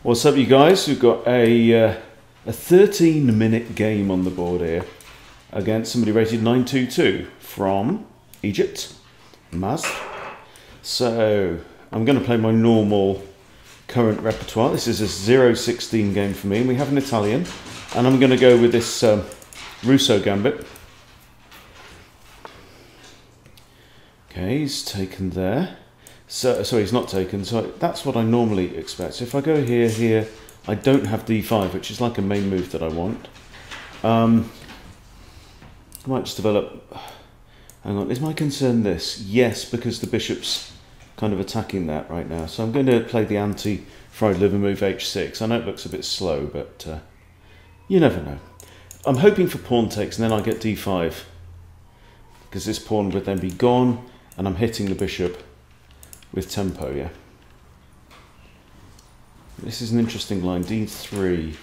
What's up, you guys? We've got a 13-minute game on the board here against somebody rated 922 from Egypt, Masr. So I'm going to play my normal current repertoire. This is a 0-16 game for me, and we have an Italian, and I'm going to go with this Rousseau Gambit. Okay, he's taken there. So he's not taken, so that's what I normally expect. So if I go here, I don't have d5, which is like a main move that I want. I might just develop... Hang on, is my concern this? Yes, because the bishop's kind of attacking that right now. So I'm going to play the anti-fried liver move h6. I know it looks a bit slow, but you never know. I'm hoping for pawn takes, and then I get d5. Because this pawn would then be gone, and I'm hitting the bishop with tempo, yeah. This is an interesting line, d3.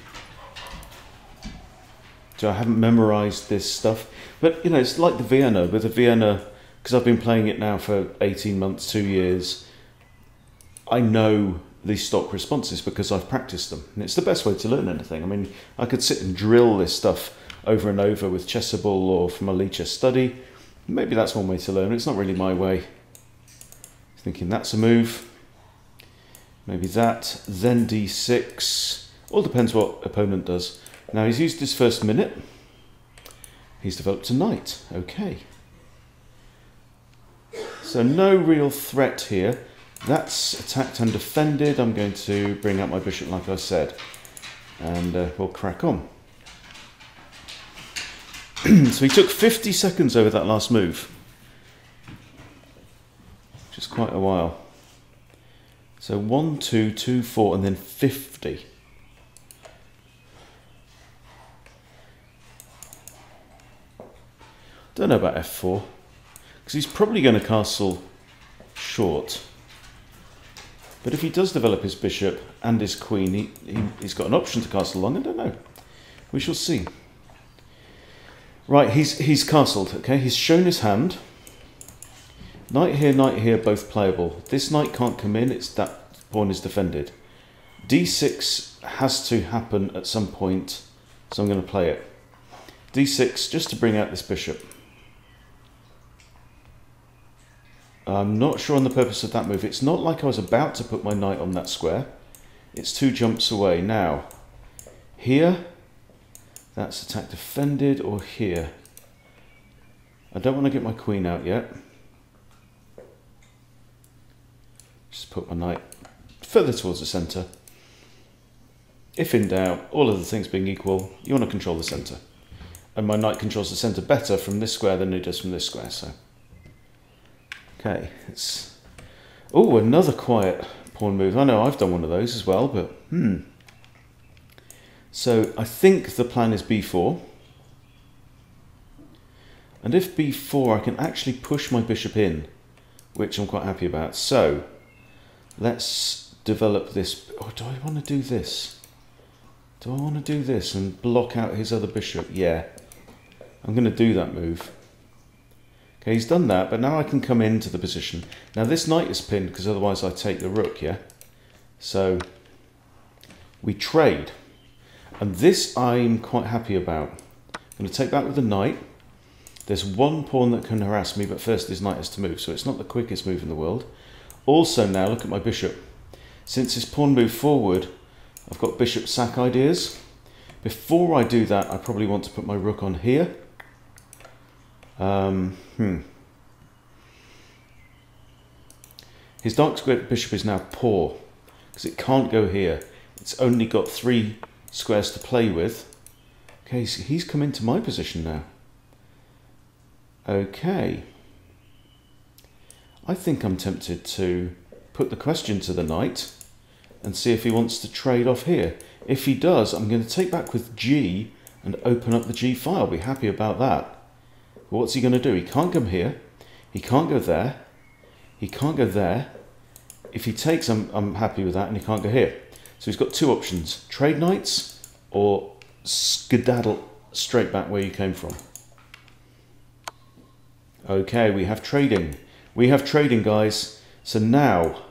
So I haven't memorized this stuff, but you know, it's like the Vienna. With the Vienna, because I've been playing it now for 18 months, 2 years, I know these stock responses because I've practiced them. And it's the best way to learn anything. I mean, I could sit and drill this stuff over and over with Chessable or from a Lee Chess study. Maybe that's one way to learn. It's not really my way. Thinking that's a move, maybe that, then d6, all depends what opponent does. Now he's used his first minute, he's developed a knight, okay. So no real threat here, that's attacked and defended. I'm going to bring out my bishop like I said, and we'll crack on. So he took 50 seconds over that last move. Just quite a while. So 1, 2, 2, 4, and then 50. Don't know about f4, because he's probably going to castle short. But if he does develop his bishop and his queen, he's got an option to castle long. I don't know. We shall see. Right, he's castled. Okay, he's shown his hand. Knight here, both playable. This knight can't come in, it's that pawn is defended. d6 has to happen at some point, so I'm going to play it. d6, just to bring out this bishop. I'm not sure on the purpose of that move. It's not like I was about to put my knight on that square. It's 2 jumps away. Now, here, that's attack defended, or here. I don't want to get my queen out yet. Just put my knight further towards the centre. If in doubt, all of the things being equal, you want to control the centre. And my knight controls the centre better from this square than it does from this square. So, okay, it's... Oh, another quiet pawn move. I know I've done one of those as well, but So I think the plan is b4. And if b4, I can actually push my bishop in, which I'm quite happy about. So let's develop this. Oh, do I want to do this? Do I want to do this and block out his other bishop? Yeah, I'm going to do that move. Okay, he's done that, but now I can come into the position. Now this knight is pinned because otherwise I take the rook, yeah? So we trade. And this I'm quite happy about. I'm going to take that with the knight. There's one pawn that can harass me, but first his knight has to move, so it's not the quickest move in the world. Also now, look at my bishop. Since his pawn moved forward, I've got bishop sack ideas. Before I do that, I probably want to put my rook on here. His dark square bishop is now poor, because it can't go here. It's only got 3 squares to play with. Okay, so he's come into my position now. Okay. I think I'm tempted to put the question to the knight and see if he wants to trade off here. If he does, I'm going to take back with G and open up the G file. I'll be happy about that. But what's he going to do? He can't come here. He can't go there. He can't go there. If he takes, I'm happy with that, and he can't go here. So he's got 2 options. Trade knights or skedaddle straight back where you came from. Okay, we have trading. We have trading, guys. So now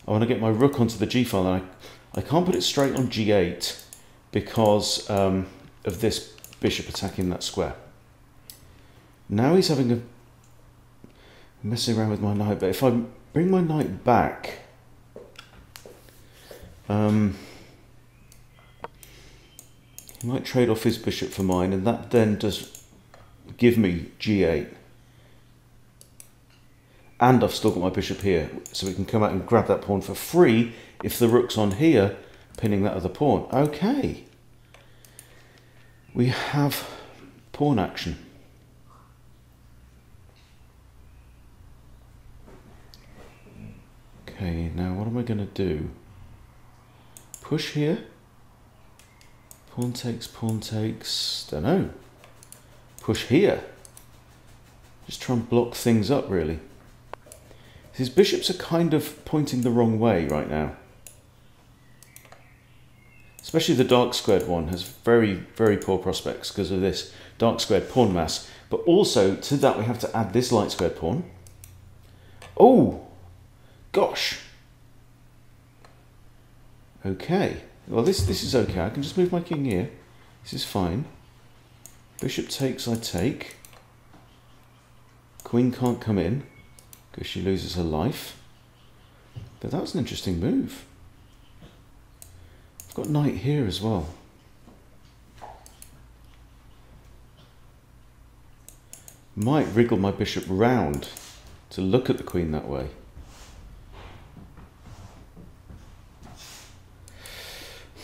I want to get my rook onto the G file, and I can't put it straight on g8 because of this bishop attacking that square. Now he's having a messing around with my knight, but if I bring my knight back, he might trade off his bishop for mine, and that then does give me g8. And I've still got my bishop here, so we can come out and grab that pawn for free if the rook's on here, pinning that other pawn. Okay. We have pawn action. Okay, now what am I going to do? Push here. Pawn takes, don't know. Push here. Just try and block things up, really. His bishops are kind of pointing the wrong way right now. Especially the dark squared one has very, very poor prospects because of this dark squared pawn mass. But also, to that we have to add this light squared pawn. Oh! Gosh! Okay. Well, this is okay. I can just move my king here. This is fine. Bishop takes, I take. Queen can't come in because she loses her life. But that was an interesting move. I've got knight here as well. Might wriggle my bishop round to look at the queen that way.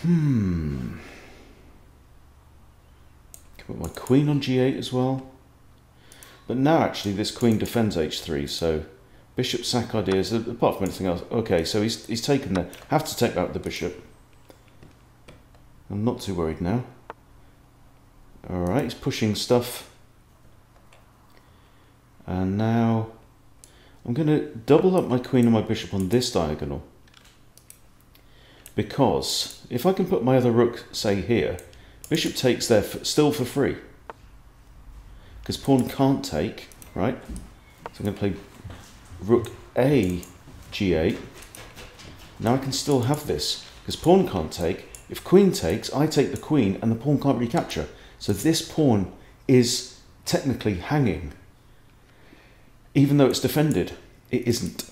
Can put my queen on g8 as well. But now actually this queen defends h3, so bishop sack ideas, apart from anything else. Okay, so he's taken there. Have to take out the bishop. I'm not too worried now. Alright, he's pushing stuff. And now I'm going to double up my queen and my bishop on this diagonal. Because if I can put my other rook, say here, bishop takes there still for free. Because pawn can't take, right? So I'm going to play rook a g8. Now I can still have this, because pawn can't take. If queen takes, I take the queen and the pawn can't recapture. So this pawn is technically hanging. Even though it's defended, it isn't.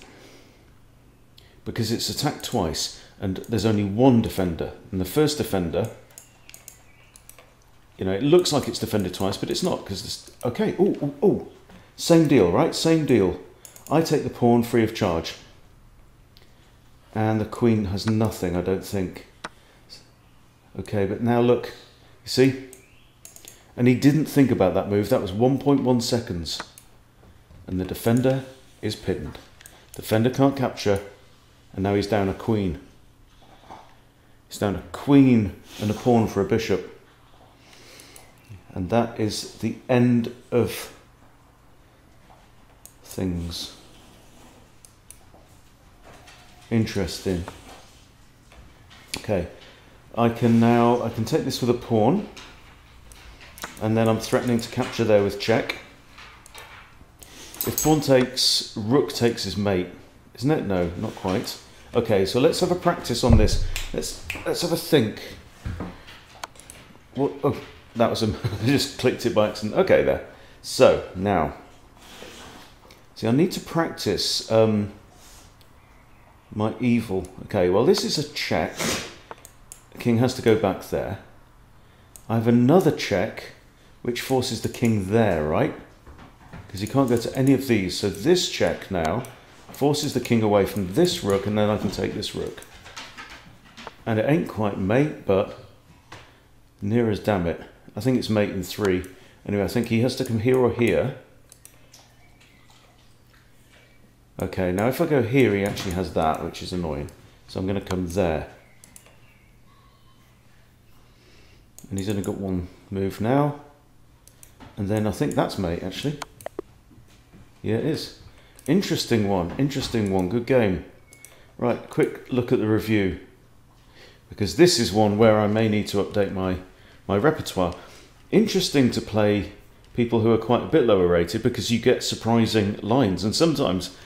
Because it's attacked twice and there's only one defender. And the first defender, you know, it looks like it's defended twice, but it's not. Because this, okay, oh, same deal, right? Same deal. I take the pawn free of charge. And the queen has nothing, I don't think. Okay, but now look, you see? And he didn't think about that move. That was 1.1 seconds. And the defender is pinned. Defender can't capture, and now he's down a queen. He's down a queen and a pawn for a bishop. And that is the end of things. Interesting. Okay. I can take this with a pawn, and then I'm threatening to capture there with check. If pawn takes, rook takes his mate, isn't it? No, not quite. Okay, so let's have a practice on this. Let's have a think. What? Oh, that was I just clicked it by accident. Okay, there. So now, see, I need to practice my evil. Okay, well, this is a check. The king has to go back there. I have another check, which forces the king there, right? Because he can't go to any of these. So this check now forces the king away from this rook, and then I can take this rook. And it ain't quite mate, but near as damn it. I think it's mate in 3. Anyway, I think he has to come here or here. Okay, now if I go here, he actually has that, which is annoying. So I'm going to come there. And he's only got one move now. And then I think that's mate, actually. Yeah, it is. Interesting one, good game. Right, quick look at the review. Because this is one where I may need to update my repertoire. Interesting to play people who are quite a bit lower rated because you get surprising lines. And sometimes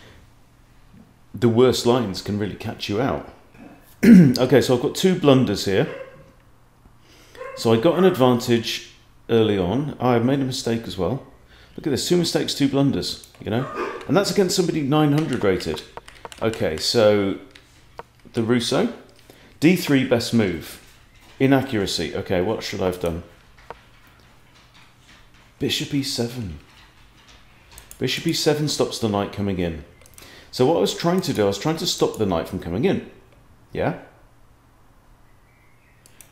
the worst lines can really catch you out. Okay, so I've got 2 blunders here. So I got an advantage early on. I made a mistake as well. Look at this, 2 mistakes, 2 blunders, you know? And that's against somebody 900 rated. Okay, so the Rousseau. D3, best move. Inaccuracy. Okay, what should I have done? Bishop E7. Bishop E7 stops the knight coming in. So what I was trying to do, I was trying to stop the knight from coming in. Yeah?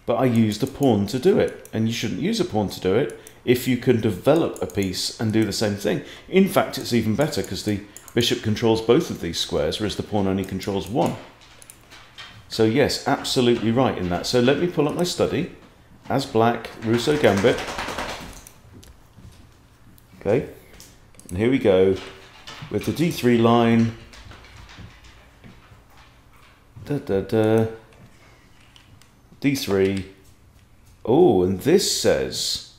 But I used a pawn to do it. And you shouldn't use a pawn to do it if you can develop a piece and do the same thing. In fact, it's even better because the bishop controls both of these squares, whereas the pawn only controls one. So yes, absolutely right in that. So let me pull up my study as black, Rousseau Gambit. Okay, and here we go with the D3 line. D3. Oh, and this says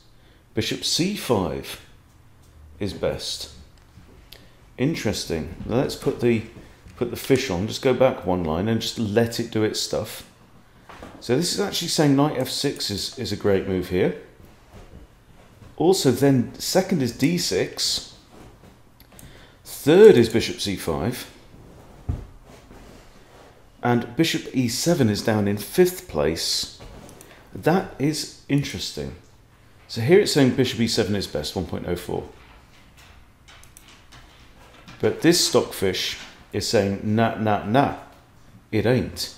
bishop C5 is best. Interesting. Now let's put the fish on. Just go back 1 line and just let it do its stuff. So this is actually saying knight F6 is a great move here. Also, then second is D6. Third is bishop C5. And bishop E7 is down in 5th place. That is interesting. So here it's saying bishop E7 is best, 1.04. But this stockfish is saying, nah, it ain't.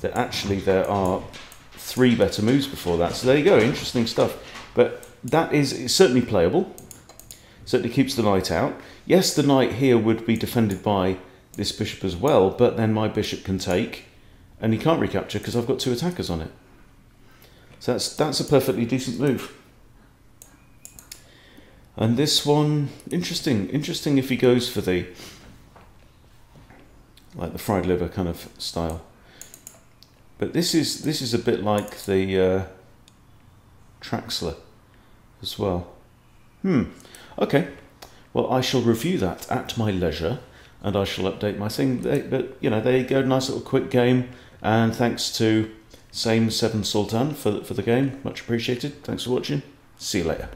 That actually there are 3 better moves before that. So there you go, interesting stuff. But that is certainly playable. Certainly keeps the knight out. Yes, the knight here would be defended by this bishop as well, but then my bishop can take, and he can't recapture because I've got 2 attackers on it. So that's a perfectly decent move. And this one, interesting if he goes for the, like the fried liver kind of style. But this is a bit like the Traxler as well. Okay. Well, I shall review that at my leisure, and I shall update my thing. But you know, there you go, nice little quick game. And thanks to Same7 Sultan for the game, much appreciated. Thanks for watching. See you later.